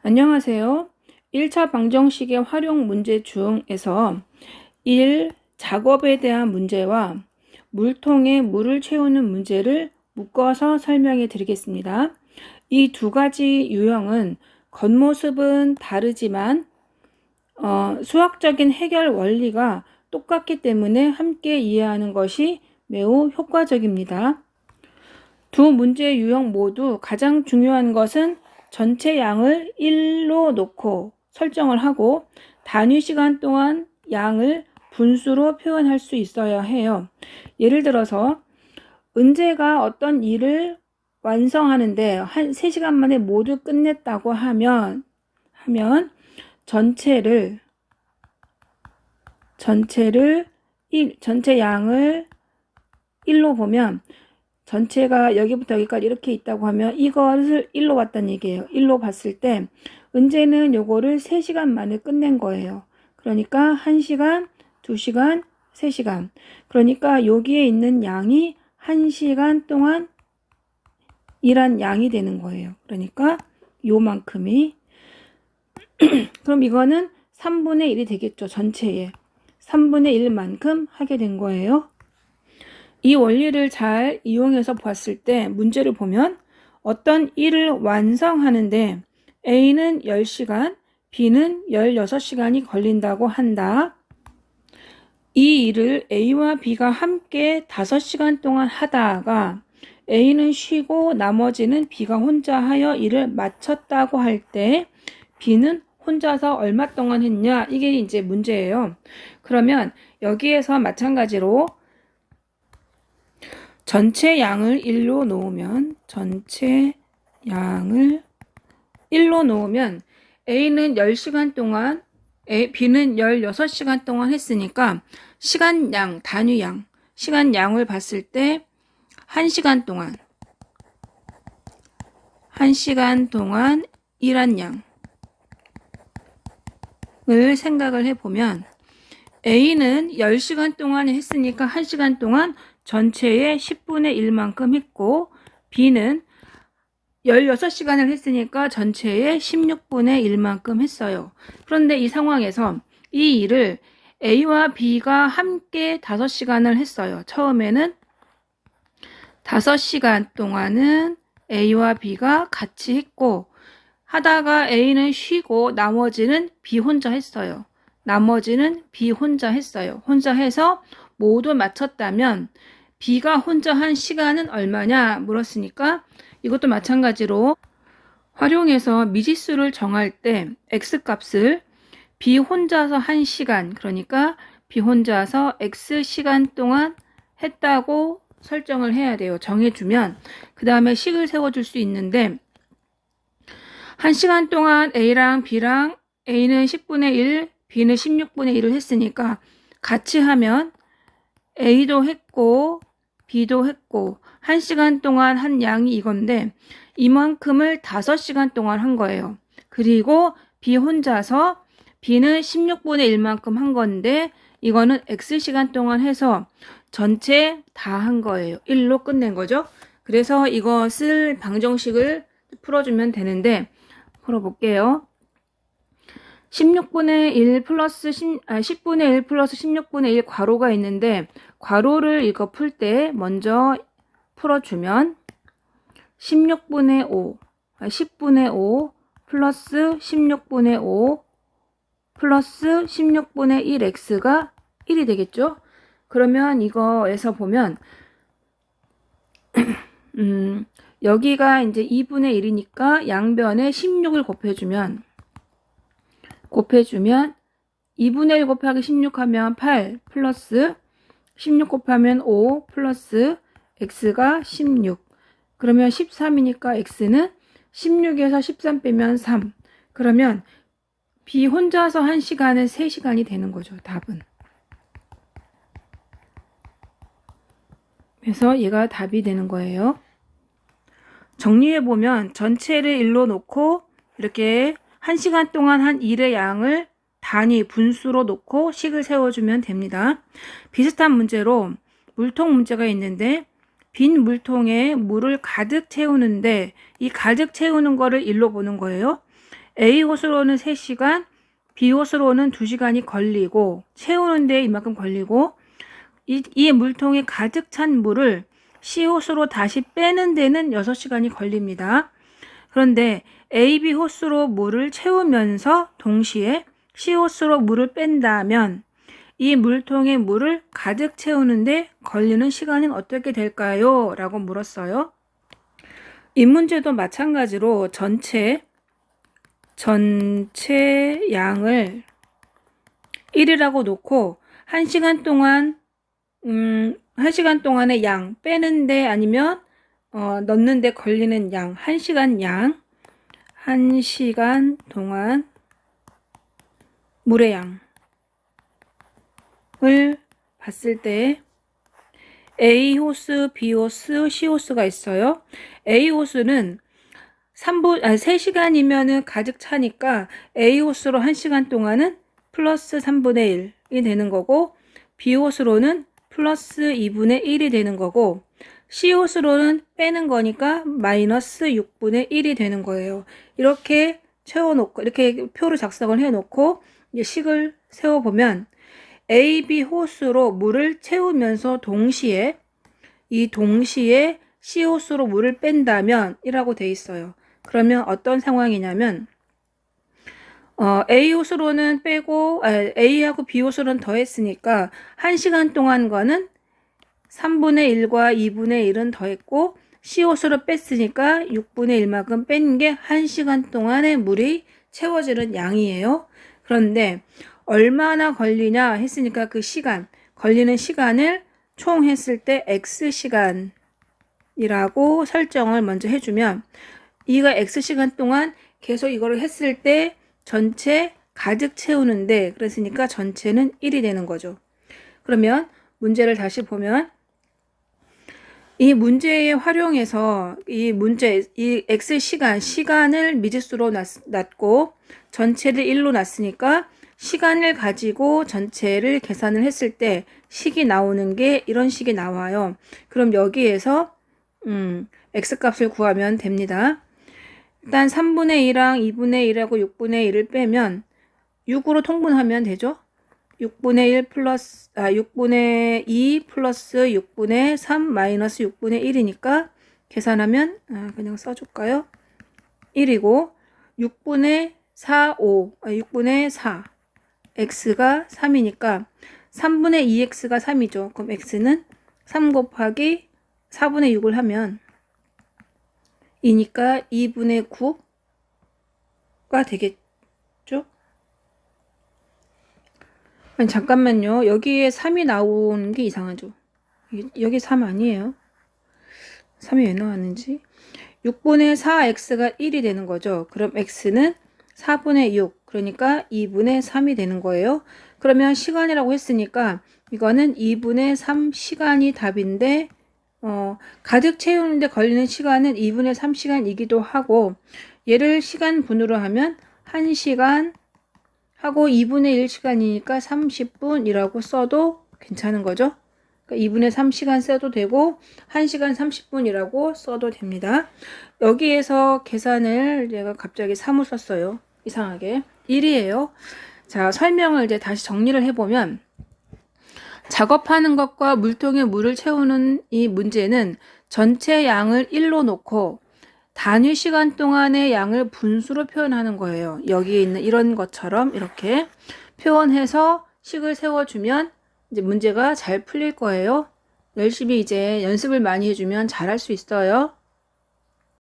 안녕하세요. 1차 방정식의 활용 문제 중에서 1. 작업에 대한 문제와 물통에 물을 채우는 문제를 묶어서 설명해 드리겠습니다. 이 두 가지 유형은 겉모습은 다르지만 수학적인 해결 원리가 똑같기 때문에 함께 이해하는 것이 매우 효과적입니다. 두 문제 유형 모두 가장 중요한 것은 전체 양을 1로 놓고 설정을 하고 단위 시간 동안 양을 분수로 표현할 수 있어야 해요. 예를 들어서 은재가 어떤 일을 완성하는데 한 3시간 만에 모두 끝냈다고 하면 전체 양을 1로 보면 전체가 여기부터 여기까지 이렇게 있다고 하면 이것을 1로 봤다는 얘기예요. 1로 봤을 때 은재는 요거를 3시간 만에 끝낸 거예요. 그러니까 1시간, 2시간, 3시간. 그러니까 여기에 있는 양이 1시간 동안 일한 양이 되는 거예요. 그러니까 요만큼이 그럼 이거는 3분의 1이 되겠죠. 전체에 3분의 1만큼 하게 된 거예요. 이 원리를 잘 이용해서 봤을 때 문제를 보면 어떤 일을 완성하는데 A는 10시간, B는 16시간이 걸린다고 한다. 이 일을 A와 B가 함께 5시간 동안 하다가 A는 쉬고 나머지는 B가 혼자 하여 일을 마쳤다고 할 때 B는 혼자서 얼마 동안 했냐? 이게 이제 문제예요. 그러면 여기에서 마찬가지로 전체 양을 1로 놓으면 A는 10시간 동안 B는 16시간 동안 했으니까 시간양, 단위양, 시간양을 봤을 때 1시간 동안 일한 양을 생각을 해보면 A는 10시간 동안 했으니까 1시간 동안 전체의 10분의 1만큼 했고 B는 16시간을 했으니까 전체의 16분의 1만큼 했어요. 그런데 이 상황에서 이 일을 A와 B가 함께 5시간을 했어요. 처음에는 5시간 동안은 A와 B가 같이 했고 하다가 A는 쉬고 나머지는 B 혼자 했어요. 혼자 해서 모두 마쳤다면 B가 혼자 한 시간은 얼마냐 물었으니까 이것도 마찬가지로 활용해서 미지수를 정할 때 X값을 B 혼자서 1시간, 그러니까 B 혼자서 X시간 동안 했다고 설정을 해야 돼요. 정해주면 그 다음에 식을 세워줄 수 있는데 1시간 동안 A랑 B랑 A는 10분의 1, B는 16분의 1을 했으니까 같이 하면 A도 했고 B도 했고 1시간 동안 한 양이 이건데 이만큼을 5시간 동안 한 거예요. 그리고 B 혼자서 B는 16분의 1만큼 한 건데 이거는 X시간 동안 해서 전체 다 한 거예요. 1로 끝낸 거죠. 그래서 이것을 방정식을 풀어주면 되는데 풀어볼게요. 10분의 1 플러스 16분의 1 괄호가 있는데 괄호를 이거 풀 때 먼저 풀어주면 10분의 5 플러스 16분의 5 플러스 16분의 1x가 1이 되겠죠? 그러면 이거에서 보면 여기가 이제 2분의 1이니까 양변에 16을 곱해주면 2분의 1 곱하기 16 하면 8 플러스 16 곱하면 5 플러스 x가 16. 그러면 13이니까 x는 16에서 13 빼면 3. 그러면 B 혼자서 1시간은 3시간이 되는 거죠. 답은. 그래서 얘가 답이 되는 거예요. 정리해보면 전체를 1로 놓고 이렇게 1시간 동안 한 일의 양을 단위, 분수로 놓고 식을 세워주면 됩니다. 비슷한 문제로 물통 문제가 있는데 빈 물통에 물을 가득 채우는데 이 가득 채우는 거를 1로 보는 거예요. A 호수로는 3시간, B 호수로는 2시간이 걸리고 채우는 데 이만큼 걸리고 이 물통에 가득 찬 물을 C 호수로 다시 빼는 데는 6시간이 걸립니다. 그런데 A, B 호수로 물을 채우면서 동시에 C 호수로 물을 뺀다면 이 물통에 물을 가득 채우는데 걸리는 시간은 어떻게 될까요? 라고 물었어요. 이 문제도 마찬가지로 전체 양을 1이라고 놓고 1시간 동안 1시간 동안의 양 빼는데 아니면 넣는데 걸리는 양 1시간 1시간 동안 물의 양을 봤을 때 A 호수, B 호수, C 호수가 있어요. A 호수는 3시간이면은 가득 차니까 A 호수로 1시간 동안은 플러스 3분의 1이 되는 거고 B 호수로는 플러스 2분의 1이 되는 거고 C 호수로는 빼는 거니까 마이너스 6분의 1이 되는 거예요. 이렇게 채워놓고 이렇게 표를 작성을 해놓고 이제 식을 세워보면 A, B 호수로 물을 채우면서 동시에 C 호수로 물을 뺀다면 이라고 돼 있어요. 그러면 어떤 상황이냐면 A 호수로는 빼고 A하고 B 호수로는 더했으니까 1시간 동안 거는 3분의 1과 2분의 1은 더했고 C 호수로 뺐으니까 6분의 1만큼 뺀 게 1시간 동안의 물이 채워지는 양이에요. 그런데 얼마나 걸리냐 했으니까 그 시간, 걸리는 시간을 총 했을 때 X시간이라고 설정을 먼저 해주면 이가 X시간 동안 계속 이거를 했을 때 전체 가득 채우는데 그랬으니까 전체는 1이 되는 거죠. 그러면 문제를 다시 보면 이 문제에 활용해서 이 X시간을 미지수로 놨고 전체를 1로 놨으니까 시간을 가지고 전체를 계산을 했을 때 식이 나오는 게 이런 식이 나와요. 그럼 여기에서 X값을 구하면 됩니다. 일단 3분의 1랑 2분의 1하고 6분의 1을 빼면 6으로 통분하면 되죠. 6분의 2 플러스 6분의 3 마이너스 6분의 1이니까 계산하면 그냥 써줄까요? 1이고 6분의 4 x가 3이니까 3분의 2x가 3이죠. 그럼 x는 3 곱하기 4분의 6을 하면 2니까 2분의 9가 되겠죠? 아니, 잠깐만요. 여기에 3이 나오는 게 이상하죠? 여기 3 아니에요? 3이 왜 나왔는지? 6분의 4x가 1이 되는 거죠. 그럼 x는 4분의 6, 그러니까 2분의 3이 되는 거예요. 그러면 시간이라고 했으니까 이거는 2분의 3 시간이 답인데 가득 채우는데 걸리는 시간은 2분의 3시간이기도 하고 얘를 시간분으로 하면 1시간 하고 2분의 1시간이니까 30분이라고 써도 괜찮은 거죠. 그러니까 2분의 3시간 써도 되고 1시간 30분이라고 써도 됩니다. 여기에서 계산을 제가 갑자기 3을 썼어요. 이상하게 1이에요. 자, 설명을 이제 다시 정리를 해보면 작업하는 것과 물통에 물을 채우는 이 문제는 전체 양을 1로 놓고 단위 시간 동안의 양을 분수로 표현하는 거예요. 여기에 있는 이런 것처럼 이렇게 표현해서 식을 세워주면 이제 문제가 잘 풀릴 거예요. 열심히 이제 연습을 많이 해주면 잘할 수 있어요.